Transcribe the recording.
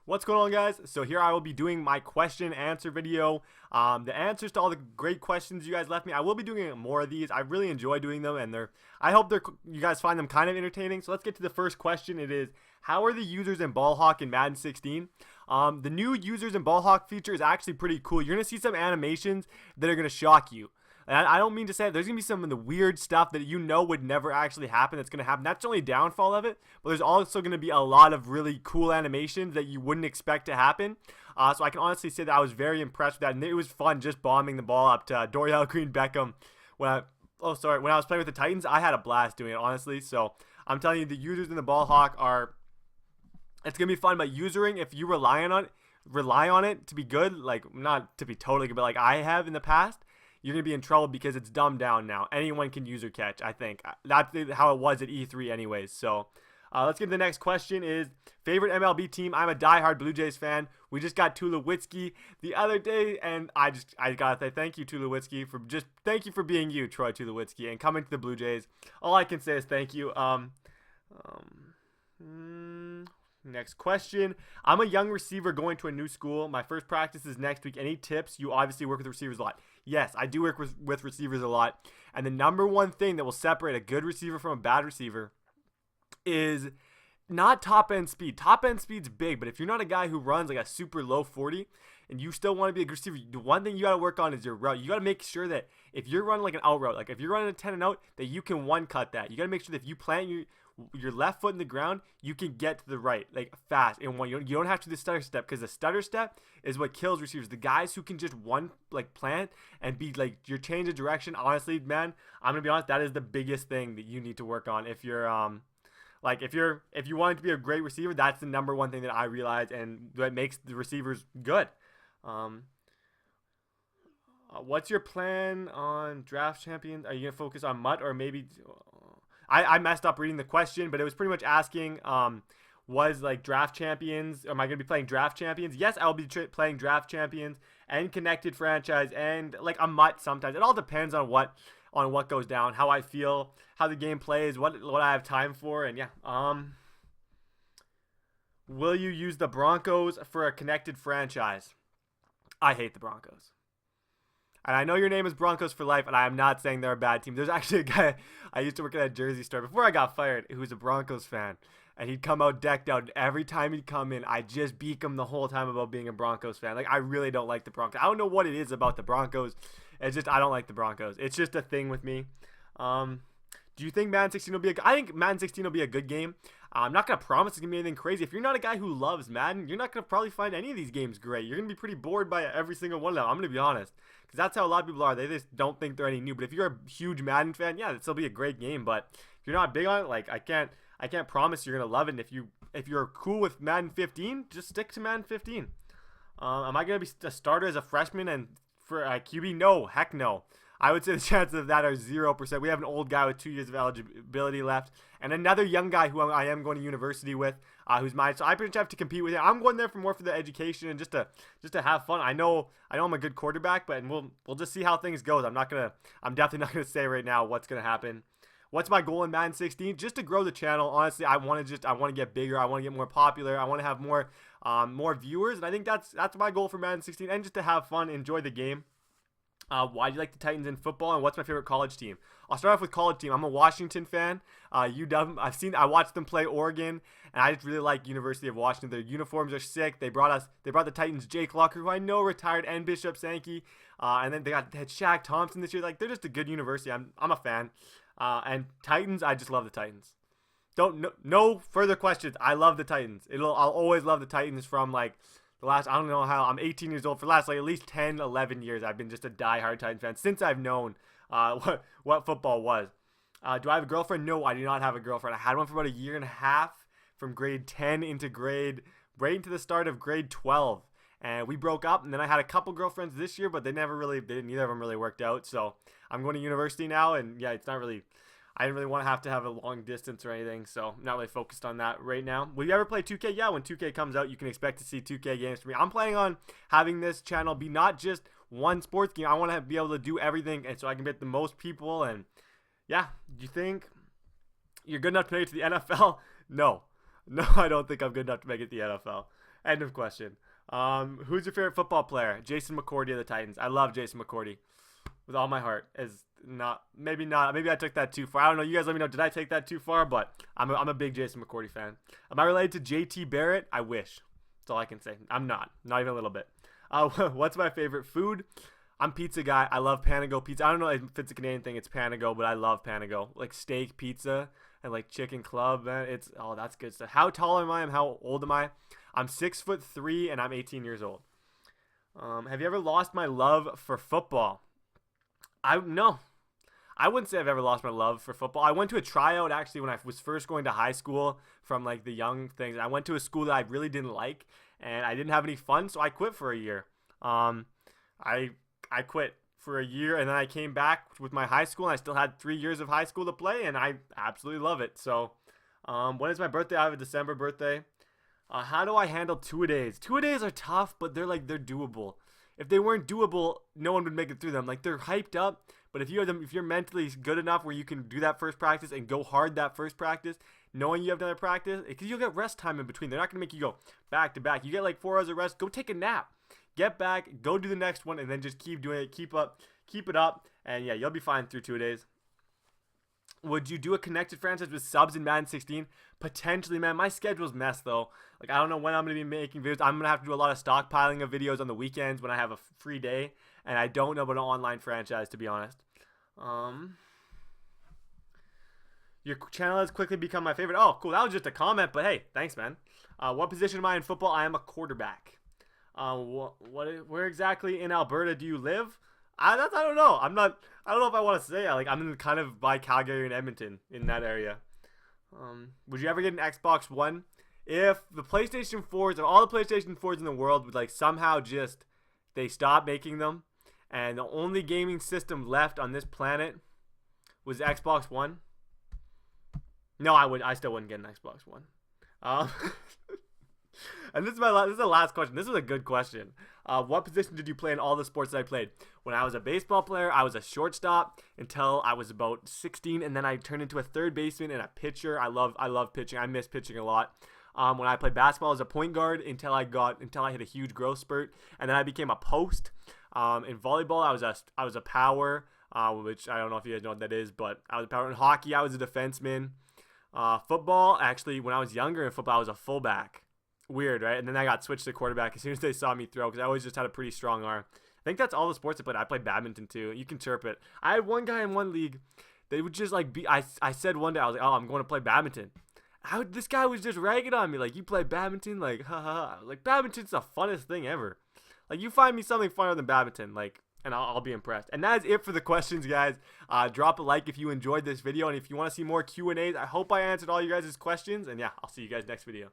What's going on, guys? So here I will be doing my question and answer video. The answers to all the great questions you guys left me. I will be doing more of these. I really enjoy doing them, and I hope you guys find them kind of entertaining. So let's get to the first question. It is, how are the users in ball hawk in Madden 16? The new users in ball hawk feature is actually pretty cool. You're gonna see some animations that are gonna shock you. And I don't mean to say there's going to be some of the weird stuff that would never actually happen that's going to happen. That's only a downfall of it. But there's also going to be a lot of really cool animations that you wouldn't expect to happen. So I can honestly say that I was very impressed with that. And it was fun just bombing the ball up to Dorial Green Beckham. When I was playing with the Titans, I had a blast doing it, honestly. So I'm telling you, the users in the ball hawk it's going to be fun. But usering, if you rely on it to be good, like not to be totally good, but like I have in the past, you're going to be in trouble because it's dumbed down now. Anyone can user catch, I think. That's how it was at E3 anyways. So let's get to the next question is, favorite MLB team? I'm a diehard Blue Jays fan. We just got Tulowitzki the other day, and I got to say thank you, Tulowitzki, thank you for being you, Troy Tulowitzki, and coming to the Blue Jays. All I can say is thank you. Next question. I'm a young receiver going to a new school. My first practice is next week. Any tips? You obviously work with receivers a lot. Yes, I do work with receivers a lot. And the number one thing that will separate a good receiver from a bad receiver is not top end speed. Top end speed's big, but if you're not a guy who runs like a super low 40 and you still want to be a good receiver, the one thing you got to work on is your route. You got to make sure that if you're running like an out route, like if you're running a 10 and out, that you can one cut that. You got to make sure that if you plant your left foot in the ground, you can get to the right like fast and one. You don't have to do the stutter step, because the stutter step is what kills receivers. The guys who can just one like plant and be like your change of direction. Honestly, man, I'm gonna be honest. That is the biggest thing that you need to work on if you're if you want to be a great receiver. That's the number one thing that I realize and that makes the receivers good. What's your plan on draft champions? Are you gonna focus on Mutt or maybe? I messed up reading the question, but it was pretty much asking, was like draft champions, am I going to be playing draft champions? Yes, I'll be playing draft champions and connected franchise and like a mutt sometimes. It all depends on what goes down, how I feel, how the game plays, what I have time for. And yeah, will you use the Broncos for a connected franchise? I hate the Broncos. And I know your name is Broncos for life, and I am not saying they're a bad team. There's actually a guy I used to work at a jersey store before I got fired who was a Broncos fan. And he'd come out decked out. And every time he'd come in, I just beat him the whole time about being a Broncos fan. Like, I really don't like the Broncos. I don't know what it is about the Broncos. It's just I don't like the Broncos. It's just a thing with me. Do you think Madden 16 will be I think Madden 16 will be a good game. I'm not going to promise it's going to be anything crazy. If you're not a guy who loves Madden, you're not going to probably find any of these games great. You're going to be pretty bored by every single one of them. I'm going to be honest. Because that's how a lot of people are. They just don't think they're any new. But if you're a huge Madden fan, yeah, it'll still be a great game. But if you're not big on it, like I can't promise you're going to love it. And if you're cool with Madden 15, just stick to Madden 15. Am I going to be a starter as a freshman and for QB? No, heck no. I would say the chances of that are 0%. We have an old guy with 2 years of eligibility left, and another young guy who I am going to university with, who's mine. So I pretty much have to compete with him. I'm going there more for the education and just to have fun. I know I'm a good quarterback, but we'll just see how things goes. I'm definitely not gonna say right now what's gonna happen. What's my goal in Madden 16? Just to grow the channel. Honestly, I want to get bigger. I want to get more popular. I want to have more viewers, and I think that's my goal for Madden 16, and just to have fun, enjoy the game. Why do you like the Titans in football, and what's my favorite college team? I'll start off with college team. I'm a Washington fan. UW. I watched them play Oregon, and I just really like University of Washington. Their uniforms are sick. They brought the Titans Jake Locker, who I know retired, and Bishop Sankey, and then they had Shaq Thompson this year. Like, they're just a good university. I'm a fan. And Titans, I just love the Titans. No further questions. I love the Titans. I'll always love the Titans from like the last, I don't know how, I'm 18 years old. For the last like at least 10, 11 years, I've been just a diehard Titans fan since I've known what football was. Do I have a girlfriend? No, I do not have a girlfriend. I had one for about a year and a half, from grade 10 right into the start of grade 12. And we broke up, and then I had a couple girlfriends this year, but neither of them really worked out. So I'm going to university now, and yeah, I didn't really want to have a long distance or anything, so I'm not really focused on that right now. Will you ever play 2K? Yeah, when 2K comes out, you can expect to see 2K games from me. I'm planning on having this channel be not just one sports game. I want to be able to do everything, and so I can get the most people. And yeah, do you think you're good enough to make it to the NFL? No. No, I don't think I'm good enough to make it to the NFL. End of question. Who's your favorite football player? Jason McCourty of the Titans. I love Jason McCourty with all my heart. Is not maybe not maybe I took that too far. I don't know. You guys let me know. Did I take that too far? But I'm a big Jason McCourty fan. Am I related to TDBarrett? I wish. That's all I can say. I'm not even a little bit. What's my favorite food? I'm pizza guy. I love Panago pizza. I don't know if it's a Canadian thing. It's Panago, but I love Panago. Like steak pizza and like chicken club. Man, that's good stuff. How tall am I? How old am I? I'm 6'3" and I'm 18 years old. Have you ever lost my love for football? No. I wouldn't say I've ever lost my love for football. I went to a tryout actually when I was first going to high school from like the young things. I went to a school that I really didn't like and I didn't have any fun, so I quit for a year. I quit for a year and then I came back with my high school and I still had 3 years of high school to play and I absolutely love it. So when is my birthday? I have a December birthday. How do I handle two-a-days? Two-a-days are tough, but they're doable. If they weren't doable, no one would make it through them. Like they're hyped up, but if you're mentally good enough where you can do that first practice and go hard that first practice, knowing you have another practice, because you'll get rest time in between. They're not gonna make you go back to back. You get like 4 hours of rest. Go take a nap. Get back, go do the next one, and then just keep doing it. Keep it up, and yeah, you'll be fine through 2 days. Would you do a connected franchise with subs in Madden 16? Potentially, man. My schedule's messed though. Like I don't know when I'm gonna be making videos. I'm gonna have to do a lot of stockpiling of videos on the weekends when I have a free day, and I don't know about an online franchise to be honest. Your channel has quickly become my favorite. Oh, cool. That was just a comment, but hey, thanks, man. What position am I in football? I am a quarterback. Where exactly in Alberta do you live? I don't know. I don't know if I want to say. Like I'm in kind of by Calgary and Edmonton in that area. Would you ever get an Xbox One? If the PlayStation 4s, if all the PlayStation 4s in the world would like somehow just they stop making them, and the only gaming system left on this planet was Xbox One. No, I still wouldn't get an Xbox One. And this is the last question. This is a good question. What position did you play in all the sports that I played? When I was a baseball player, I was a shortstop until I was about 16, and then I turned into a third baseman and a pitcher. I love pitching. I miss pitching a lot. When I played basketball as a point guard until I hit a huge growth spurt, and then I became a post. In volleyball, I was a power, which I don't know if you guys know what that is, but I was a power. In hockey, I was a defenseman. Football, actually, when I was younger in football, I was a fullback. Weird, right? And then I got switched to quarterback as soon as they saw me throw because I always just had a pretty strong arm. I think that's all the sports I played. I played badminton too. You can chirp it. I had one guy in one league. They would just like be. I said one day I was like, oh, I'm going to play badminton. This guy was just ragging on me like, you play badminton? Like, ha ha ha. Like badminton's the funnest thing ever. Like you find me something funner than badminton, like, and I'll be impressed. And that is it for the questions, guys. Drop a like if you enjoyed this video, and if you want to see more Q&As, I hope I answered all you guys' questions. And yeah, I'll see you guys next video.